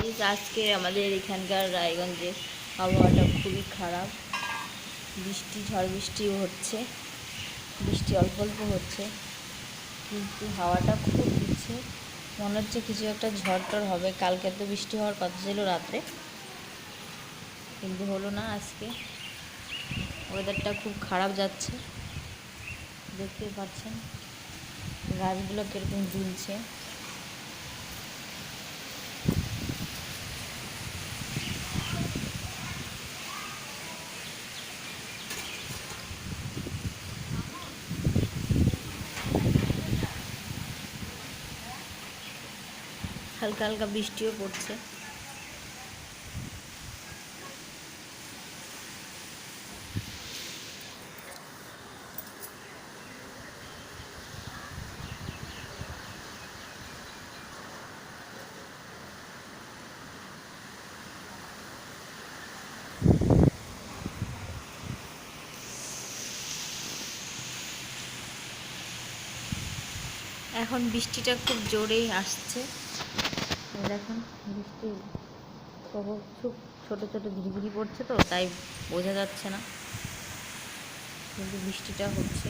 Guys, আজকে আমাদের এখানকার রায়গঞ্জে আবহাওয়াটা খুবই খারাপ। ঝড় বৃষ্টিও হচ্ছে, বৃষ্টি অল্প অল্প হচ্ছে, কিন্তু হাওয়াটা খুব দিচ্ছে। মনে হচ্ছে কিছু একটা ঝড় টড় হবে। কালকে তো বৃষ্টি হওয়ার কথা ছিল রাত্রে, কিন্তু হলো না। আজকে ওয়েদারটা খুব খারাপ যাচ্ছে, দেখতেই পাচ্ছেন গাছগুলো কীরকম দুলছে। হালকা হালকা বৃষ্টিও পড়ছে। এখন বৃষ্টিটা খুব জোরেই আসছে। দেখুন বৃষ্টির প্রভাব খুব ছোটো ছোটো ঝিরিঝিরি পড়ছে, তো তাই বোঝা যাচ্ছে না, কিন্তু বৃষ্টিটা হচ্ছে।